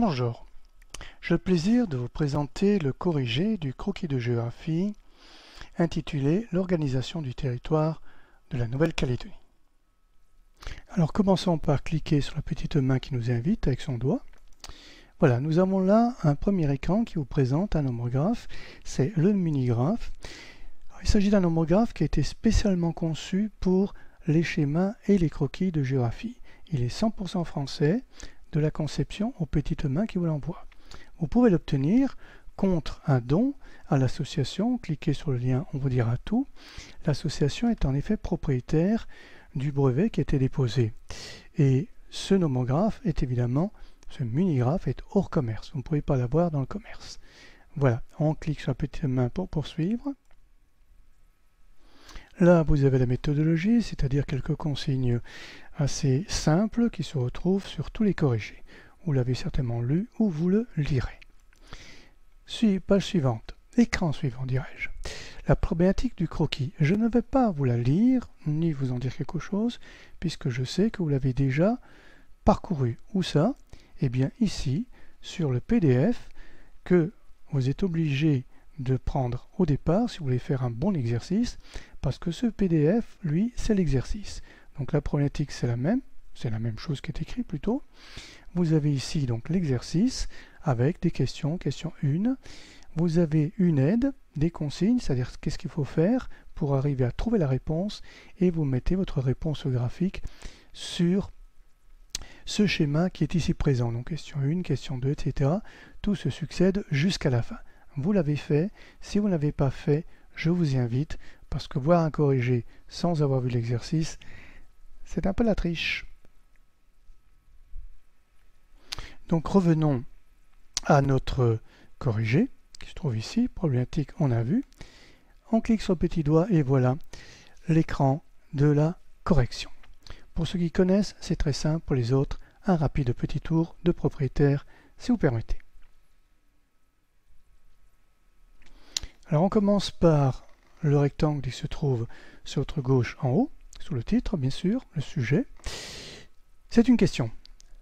Bonjour, j'ai le plaisir de vous présenter le corrigé du croquis de géographie intitulé L'organisation du territoire de la Nouvelle-Calédonie. Alors commençons par cliquer sur la petite main qui nous invite avec son doigt. Voilà, nous avons là un premier écran qui vous présente un nomographe, c'est le minigraphe. Il s'agit d'un nomographe qui a été spécialement conçu pour les schémas et les croquis de géographie. Il est 100% français, de la conception aux petites mains qui vous l'envoient. Vous pouvez l'obtenir contre un don à l'association. Cliquez sur le lien, on vous dira tout. L'association est en effet propriétaire du brevet qui a été déposé. Et ce nomographe est évidemment, ce minigraphe est hors commerce. Vous ne pouvez pas l'avoir dans le commerce. Voilà, on clique sur la petite main pour poursuivre. Là, vous avez la méthodologie, c'est-à-dire quelques consignes assez simples qui se retrouvent sur tous les corrigés. Vous l'avez certainement lu ou vous le lirez. Page suivante, écran suivant dirais-je. La problématique du croquis. Je ne vais pas vous la lire, ni vous en dire quelque chose, puisque je sais que vous l'avez déjà parcouru. Où ça? Eh bien ici, sur le PDF, que vous êtes obligé de prendre au départ si vous voulez faire un bon exercice, parce que ce PDF, lui, c'est l'exercice. Donc la problématique, c'est la même chose qui est écrit plutôt. Vous avez ici donc l'exercice avec des questions, question 1. Vous avez une aide, des consignes, c'est-à-dire qu'est-ce qu'il faut faire pour arriver à trouver la réponse, et vous mettez votre réponse graphique sur ce schéma qui est ici présent. Donc question 1, question 2, etc. Tout se succède jusqu'à la fin. Vous l'avez fait. Si vous ne l'avez pas fait, je vous y invite, parce que voir un corrigé sans avoir vu l'exercice, c'est un peu la triche. Donc revenons à notre corrigé, qui se trouve ici, problématique, on a vu. On clique sur le petit doigt et voilà l'écran de la correction. Pour ceux qui connaissent, c'est très simple. Pour les autres, un rapide petit tour de propriétaire, si vous permettez. Alors on commence par le rectangle qui se trouve sur votre gauche en haut, sous le titre bien sûr, le sujet. C'est une question.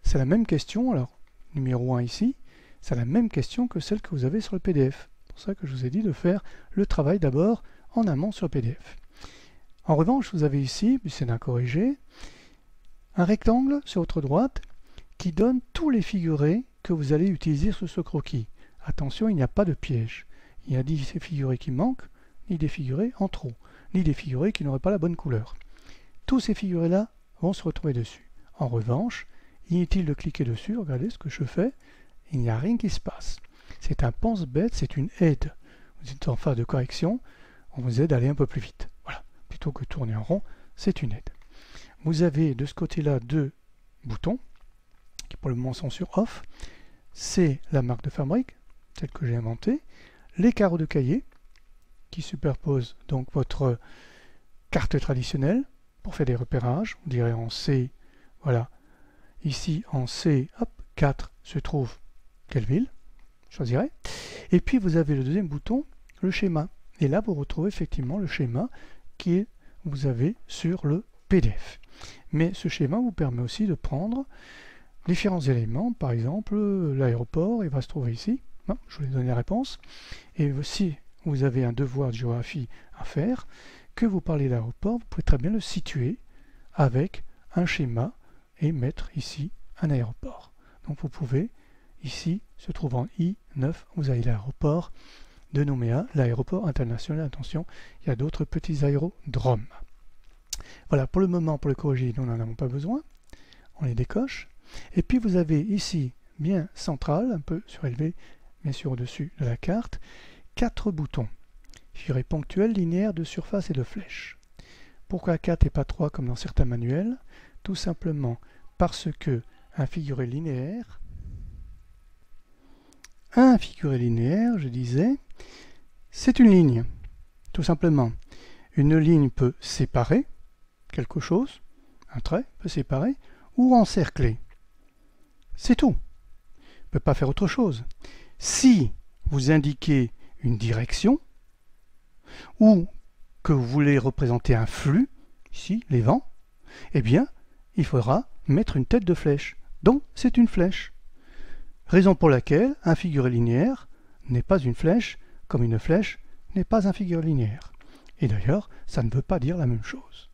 C'est la même question, alors numéro 1 ici, c'est la même question que celle que vous avez sur le PDF. C'est pour ça que je vous ai dit de faire le travail d'abord en amont sur le PDF. En revanche, vous avez ici, c'est d'un corrigé, un rectangle sur votre droite qui donne tous les figurés que vous allez utiliser sur ce croquis. Attention, il n'y a pas de piège. Il y a ni ces figurés qui manquent, ni des figurés en trop, ni des figurés qui n'auraient pas la bonne couleur. Tous ces figurés-là vont se retrouver dessus. En revanche, inutile de cliquer dessus, regardez ce que je fais, il n'y a rien qui se passe. C'est un pense-bête, c'est une aide. Vous êtes en phase de correction, on vous aide à aller un peu plus vite. Voilà, plutôt que tourner en rond, c'est une aide. Vous avez de ce côté-là deux boutons, qui pour le moment sont sur Off. C'est la marque de fabrique, celle que j'ai inventée. Les carreaux de cahier, qui superposent donc votre carte traditionnelle pour faire des repérages. On dirait en C, voilà. Ici en C, hop, 4 se trouve quelle ville, je choisirai. Et puis vous avez le deuxième bouton, le schéma. Et là vous retrouvez effectivement le schéma qui vous avez sur le PDF. Mais ce schéma vous permet aussi de prendre différents éléments, par exemple l'aéroport, il va se trouver ici. Non, je vous ai donné la réponse. Et si vous avez un devoir de géographie à faire, que vous parlez d'aéroport, vous pouvez très bien le situer avec un schéma et mettre ici un aéroport. Donc vous pouvez, ici, se trouve en I9, vous avez l'aéroport de Nouméa, l'aéroport international. Attention, il y a d'autres petits aérodromes. Voilà, pour le moment, pour le corriger, nous n'en avons pas besoin. On les décoche. Et puis vous avez ici, bien central, un peu surélevé, bien sûr au-dessus de la carte, 4 boutons. Figurés ponctuels, linéaires, de surface et de flèche. Pourquoi 4 et pas 3 comme dans certains manuels? Tout simplement parce que un figuré linéaire, je disais, c'est une ligne. Tout simplement. Une ligne peut séparer quelque chose, un trait peut séparer, ou encercler. C'est tout. Il ne peut pas faire autre chose. Si vous indiquez une direction, ou que vous voulez représenter un flux, ici, les vents, eh bien, il faudra mettre une tête de flèche. Donc, c'est une flèche. Raison pour laquelle un figuré linéaire n'est pas une flèche, comme une flèche n'est pas un figuré linéaire. Et d'ailleurs, ça ne veut pas dire la même chose.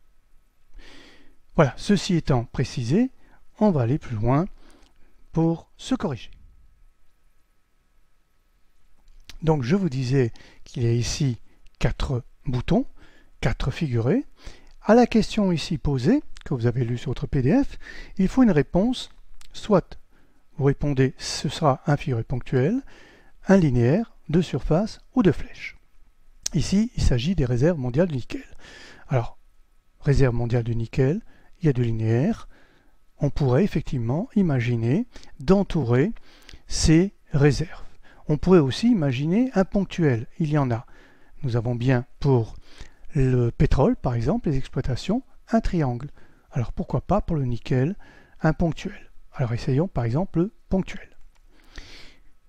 Voilà, ceci étant précisé, on va aller plus loin pour se corriger. Donc je vous disais qu'il y a ici 4 boutons, 4 figurés. À la question ici posée, que vous avez lue sur votre PDF, il faut une réponse, soit vous répondez ce sera un figuré ponctuel, un linéaire, de surface ou de flèche. Ici, il s'agit des réserves mondiales du nickel. Alors, réserve mondiale du nickel, il y a du linéaire. On pourrait effectivement imaginer d'entourer ces réserves. On pourrait aussi imaginer un ponctuel. Il y en a. Nous avons bien pour le pétrole, par exemple, les exploitations, un triangle. Alors pourquoi pas pour le nickel, un ponctuel. Alors essayons par exemple le ponctuel.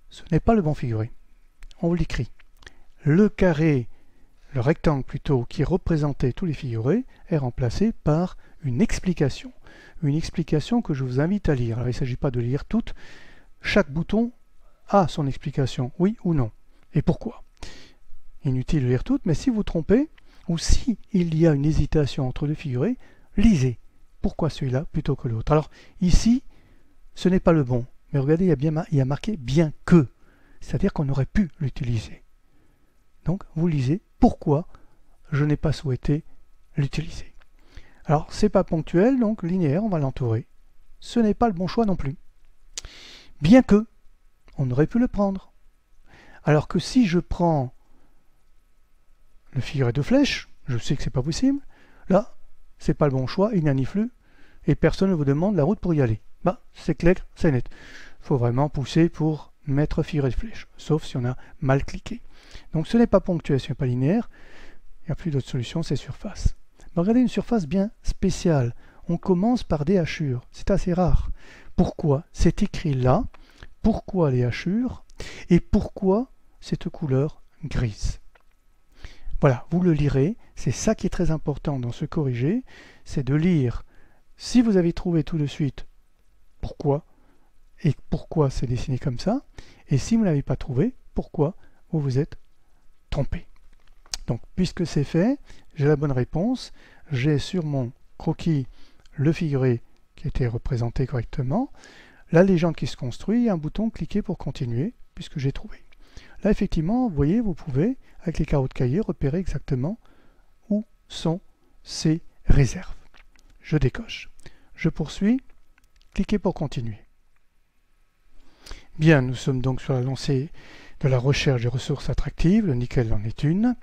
Ce n'est pas le bon figuré. On vous l'écrit. Le carré, le rectangle plutôt, qui représentait tous les figurés, est remplacé par une explication. Une explication que je vous invite à lire. Alors il ne s'agit pas de lire toutes. Chaque bouton a son explication, oui ou non. Et pourquoi? Inutile de lire toutes, mais si vous trompez, ou si il y a une hésitation entre deux figurés, lisez. Pourquoi celui-là plutôt que l'autre? Alors ici, ce n'est pas le bon. Mais regardez, il y a marqué bien que. C'est-à-dire qu'on aurait pu l'utiliser. Donc vous lisez pourquoi je n'ai pas souhaité l'utiliser. Alors c'est pas ponctuel, donc linéaire, on va l'entourer. Ce n'est pas le bon choix non plus. Bien que, on aurait pu le prendre. Alors que si je prends le figuré de flèche, je sais que c'est pas possible, là, c'est pas le bon choix, il n'y a ni flux, et personne ne vous demande la route pour y aller. Bah, c'est clair, c'est net. Il faut vraiment pousser pour mettre figuré de flèche, sauf si on a mal cliqué. Donc ce n'est pas ponctuel, ce n'est pas linéaire, il n'y a plus d'autre solution, c'est surface. Mais regardez une surface bien spéciale. On commence par des hachures, c'est assez rare. Pourquoi? C'est écrit là, pourquoi les hachures, et pourquoi cette couleur grise. Voilà, vous le lirez, c'est ça qui est très important dans ce corrigé, c'est de lire, si vous avez trouvé tout de suite pourquoi, et pourquoi c'est dessiné comme ça, et si vous ne l'avez pas trouvé, pourquoi vous vous êtes trompé. Donc, puisque c'est fait, j'ai la bonne réponse, j'ai sur mon croquis le figuré qui a été représenté correctement, la légende qui se construit et un bouton cliquer pour continuer, puisque j'ai trouvé. Là, effectivement, vous voyez, vous pouvez, avec les carreaux de cahier, repérer exactement où sont ces réserves. Je décoche. Je poursuis. Cliquez pour continuer. Bien, nous sommes donc sur la lancée de la recherche des ressources attractives. Le nickel en est une.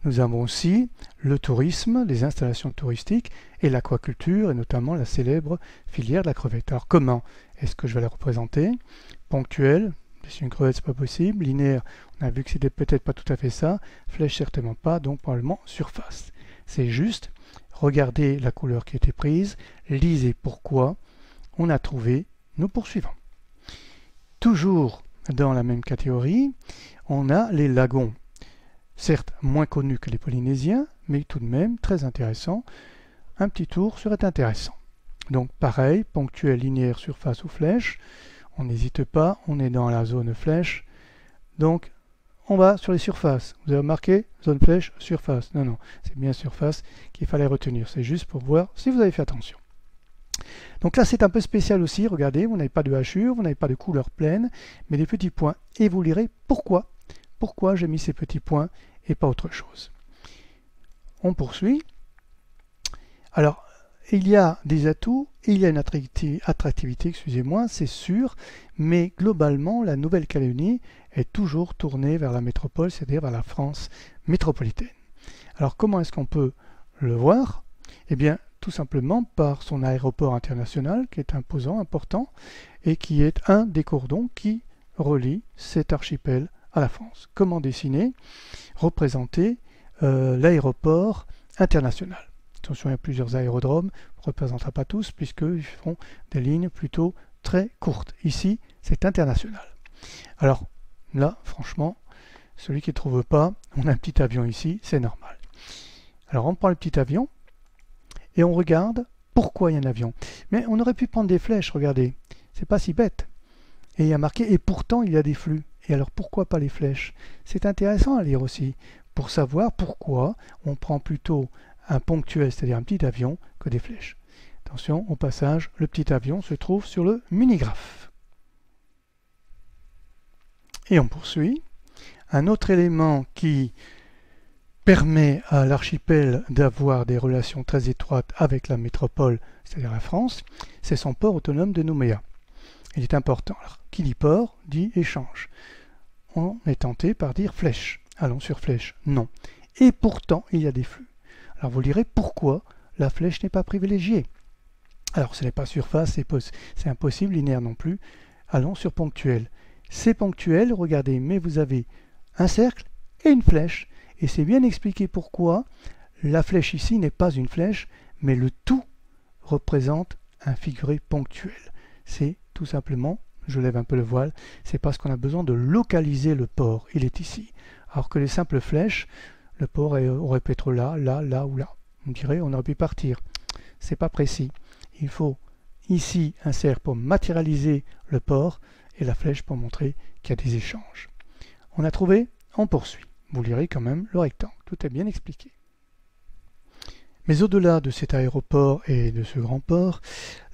Nous avons aussi le tourisme, les installations touristiques et l'aquaculture, et notamment la célèbre filière de la crevette. Alors comment est-ce que je vais la représenter? Ponctuel, c'est une crevette, c'est pas possible. Linéaire, on a vu que c'était peut-être pas tout à fait ça. Flèche, certainement pas, donc probablement surface. C'est juste, regardez la couleur qui a été prise, lisez pourquoi, on a trouvé, nous poursuivons. Toujours dans la même catégorie, on a les lagons. Certes moins connus que les Polynésiens, mais tout de même très intéressant. Un petit tour serait intéressant. Donc pareil, ponctuel, linéaire, surface ou flèche. On n'hésite pas, on est dans la zone flèche. Donc on va sur les surfaces. Vous avez marqué zone flèche, surface. Non, non, c'est bien surface qu'il fallait retenir. C'est juste pour voir si vous avez fait attention. Donc là c'est un peu spécial aussi, regardez, vous n'avez pas de hachure, vous n'avez pas de couleur pleine, mais des petits points. Et vous lirez pourquoi. Pourquoi j'ai mis ces petits points et pas autre chose. On poursuit. Alors, il y a des atouts, il y a une attractivité, excusez-moi, c'est sûr, mais globalement, la Nouvelle-Calédonie est toujours tournée vers la métropole, c'est-à-dire vers la France métropolitaine. Alors, comment est-ce qu'on peut le voir? Eh bien, tout simplement par son aéroport international, qui est imposant, important, et qui est un des cordons qui relie cet archipel à la France. Comment dessiner, représenter l'aéroport international. Attention, il y a plusieurs aérodromes, on ne représentera pas tous puisqu'ils font des lignes plutôt très courtes. Ici, c'est international. Alors là, franchement, celui qui ne trouve pas, on a un petit avion ici, c'est normal. Alors on prend le petit avion et on regarde pourquoi il y a un avion. Mais on aurait pu prendre des flèches, regardez, c'est pas si bête. Et il y a marqué « et pourtant il y a des flux ». Et alors pourquoi pas les flèches? C'est intéressant à lire aussi, pour savoir pourquoi on prend plutôt un ponctuel, c'est-à-dire un petit avion, que des flèches. Attention, au passage, le petit avion se trouve sur le munigraphe. Et on poursuit. Un autre élément qui permet à l'archipel d'avoir des relations très étroites avec la métropole, c'est-à-dire la France, c'est son port autonome de Nouméa. Il est important. Alors, qui dit port, dit échange. On est tenté par dire flèche. Allons sur flèche. Non. Et pourtant, il y a des flux. Alors vous lirez pourquoi la flèche n'est pas privilégiée. Alors ce n'est pas surface, c'est impossible, linéaire non plus. Allons sur ponctuel. C'est ponctuel, regardez, mais vous avez un cercle et une flèche. Et c'est bien expliqué pourquoi la flèche ici n'est pas une flèche, mais le tout représente un figuré ponctuel. C'est tout simplement, je lève un peu le voile, c'est parce qu'on a besoin de localiser le port. Il est ici. Alors que les simples flèches, le port aurait pu être là, là, là ou là. On dirait on aurait pu partir. C'est pas précis. Il faut ici un cercle pour matérialiser le port et la flèche pour montrer qu'il y a des échanges. On a trouvé, on poursuit. Vous lirez quand même le rectangle. Tout est bien expliqué. Mais au-delà de cet aéroport et de ce grand port,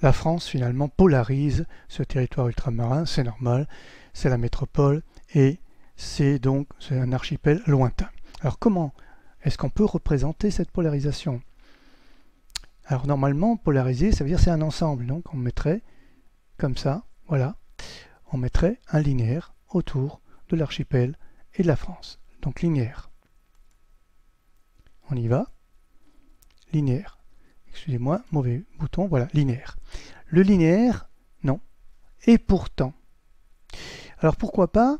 la France finalement polarise ce territoire ultramarin, c'est normal, c'est la métropole et c'est donc un archipel lointain. Alors comment est-ce qu'on peut représenter cette polarisation? Alors normalement, polariser, ça veut dire c'est un ensemble, donc on mettrait comme ça, voilà, on mettrait un linéaire autour de l'archipel et de la France. Donc linéaire. On y va. Linéaire. Excusez-moi, mauvais bouton, voilà, linéaire. Le linéaire, non. Et pourtant. Alors pourquoi pas?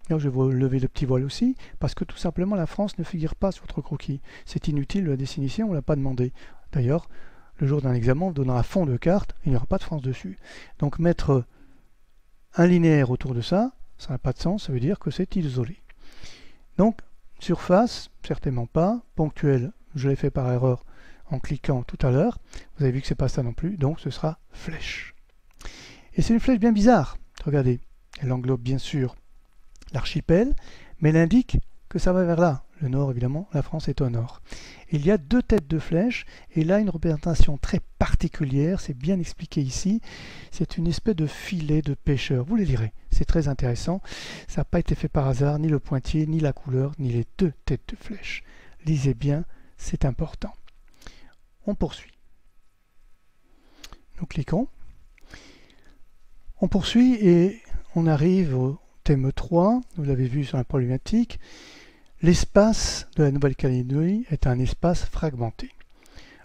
Alors je vais lever le petit voile aussi, parce que tout simplement la France ne figure pas sur votre croquis. C'est inutile de la dessiner ici, on ne l'a pas demandé. D'ailleurs, le jour d'un examen, on vous donnera un fond de carte, il n'y aura pas de France dessus. Donc mettre un linéaire autour de ça, ça n'a pas de sens, ça veut dire que c'est isolé. Donc, surface, certainement pas. Ponctuel, je l'ai fait par erreur en cliquant tout à l'heure. Vous avez vu que c'est pas ça non plus, donc ce sera flèche. Et c'est une flèche bien bizarre. Regardez, elle englobe bien sûr l'archipel, mais elle indique que ça va vers là. Le nord, évidemment, la France est au nord. Il y a deux têtes de flèches, et là, une représentation très particulière, c'est bien expliqué ici. C'est une espèce de filet de pêcheur. Vous les lirez, c'est très intéressant. Ça n'a pas été fait par hasard, ni le pointillé, ni la couleur, ni les deux têtes de flèches. Lisez bien, c'est important. On poursuit. Nous cliquons. On poursuit et on arrive au thème 3. Vous l'avez vu sur la problématique. L'espace de la Nouvelle-Calédonie est un espace fragmenté.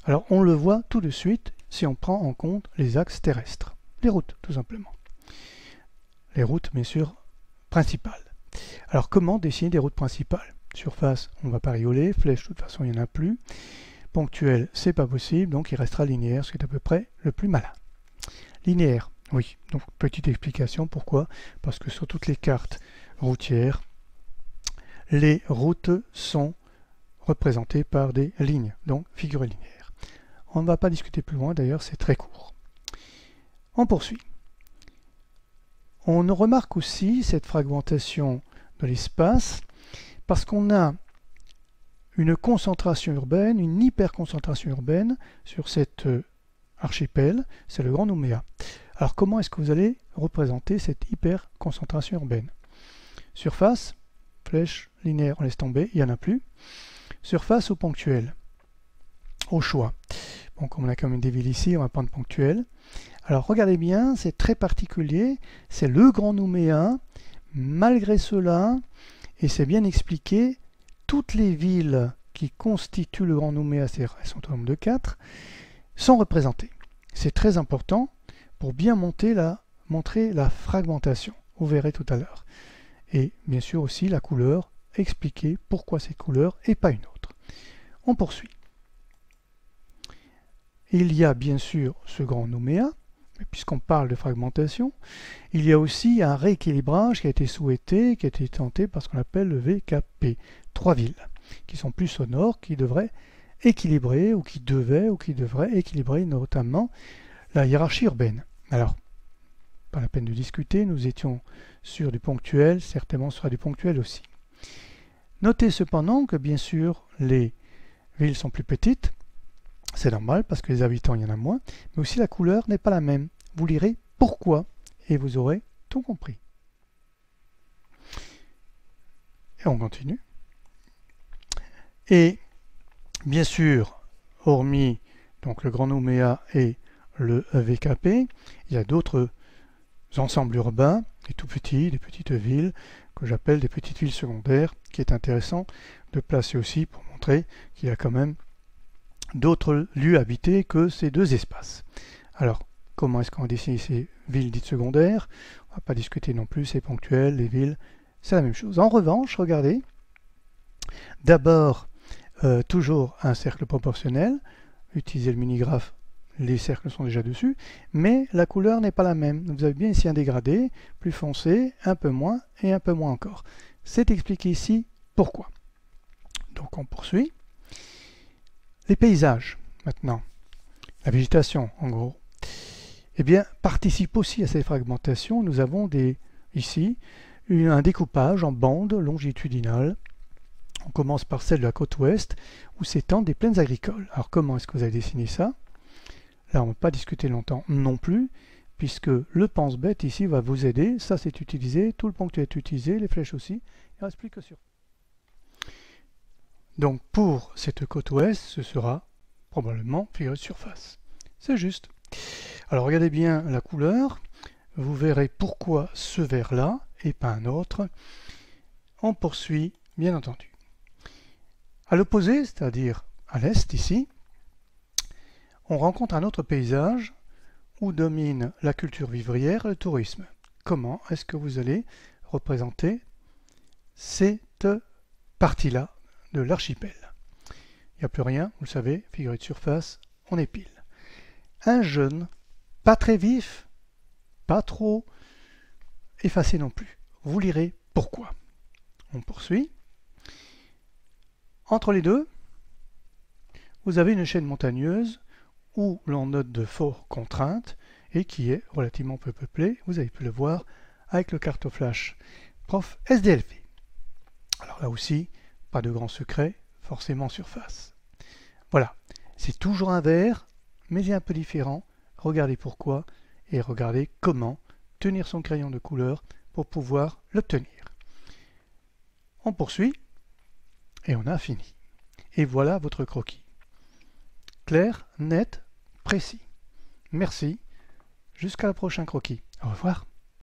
Alors on le voit tout de suite si on prend en compte les axes terrestres, les routes tout simplement. Les routes bien sûr principales. Alors comment dessiner des routes principales? Surface, on ne va pas rigoler, flèche de toute façon il n'y en a plus. Ponctuel, c'est pas possible, donc il restera linéaire, ce qui est à peu près le plus malin. Linéaire, oui, donc petite explication, pourquoi? Parce que sur toutes les cartes routières, les routes sont représentées par des lignes, donc figurées linéaires. On ne va pas discuter plus loin, d'ailleurs c'est très court. On poursuit. On remarque aussi cette fragmentation de l'espace parce qu'on a une concentration urbaine, une hyperconcentration urbaine sur cet archipel, c'est le Grand Nouméa. Alors comment est-ce que vous allez représenter cette hyperconcentration urbaine? Surface, flèche, linéaire, on laisse tomber, il n'y en a plus. Surface ou ponctuel? Au choix. Bon, comme on a quand même des villes ici, on va prendre ponctuel. Alors regardez bien, c'est très particulier, c'est le Grand Nouméa, malgré cela, et c'est bien expliqué, toutes les villes qui constituent le Grand Nouméa, c'est-à-dire elles sont au nombre de 4, sont représentées. C'est très important pour bien montrer la fragmentation. Vous verrez tout à l'heure. Et bien sûr aussi la couleur, expliquer pourquoi cette couleur et pas une autre. On poursuit. Il y a bien sûr ce Grand Nouméa, puisqu'on parle de fragmentation. Il y a aussi un rééquilibrage qui a été souhaité, qui a été tenté par ce qu'on appelle le VKP. 3 villes qui sont plus au nord, qui devraient équilibrer, ou qui devraient équilibrer notamment la hiérarchie urbaine. Alors, pas la peine de discuter, nous étions sur du ponctuel, certainement ce sera du ponctuel aussi. Notez cependant que bien sûr les villes sont plus petites, c'est normal parce que les habitants il y en a moins, mais aussi la couleur n'est pas la même. Vous lirez pourquoi et vous aurez tout compris. Et on continue. Et bien sûr, hormis donc le Grand Nouméa et le VKP, il y a d'autres ensembles urbains, des tout petits, des petites villes, que j'appelle des petites villes secondaires, qui est intéressant de placer aussi pour montrer qu'il y a quand même d'autres lieux habités que ces deux espaces. Alors, comment est-ce qu'on dessine ces villes dites secondaires? On ne va pas discuter non plus, c'est ponctuel, les villes, c'est la même chose. En revanche, regardez, d'abord, toujours un cercle proportionnel, utilisez le mini-graphe, les cercles sont déjà dessus, mais la couleur n'est pas la même. Vous avez bien ici un dégradé, plus foncé, un peu moins et un peu moins encore. C'est expliqué ici pourquoi. Donc on poursuit. Les paysages, maintenant, la végétation en gros, eh bien, participe aussi à cette fragmentation. Nous avons ici un découpage en bandes longitudinales. On commence par celle de la côte ouest où s'étendent des plaines agricoles. Alors comment est-ce que vous avez dessiné ça? Là, on ne va pas discuter longtemps non plus, puisque le pense-bête ici va vous aider. Ça, c'est utilisé, tout le ponctuel est utilisé, les flèches aussi. Il ne reste plus que sur. Donc, pour cette côte ouest, ce sera probablement figuré de surface. C'est juste. Alors, regardez bien la couleur. Vous verrez pourquoi ce vert-là et pas un autre. On poursuit, bien entendu. À l'opposé, c'est-à-dire à l'est ici, on rencontre un autre paysage où domine la culture vivrière et le tourisme. Comment est-ce que vous allez représenter cette partie-là de l'archipel? Il n'y a plus rien, vous le savez, figuré de surface, on épile. Un jaune, pas très vif, pas trop effacé non plus. Vous lirez pourquoi. On poursuit. Entre les deux, vous avez une chaîne montagneuse où l'on note de fortes contraintes et qui est relativement peu peuplée. Vous avez pu le voir avec le cartoflash prof SDLV. Alors là aussi, pas de grand secret, forcément surface. Voilà, c'est toujours un vert, mais il est un peu différent. Regardez pourquoi et regardez comment tenir son crayon de couleur pour pouvoir l'obtenir. On poursuit et on a fini. Et voilà votre croquis. Clair, net, précis. Merci. Jusqu'à le prochain croquis. Au revoir.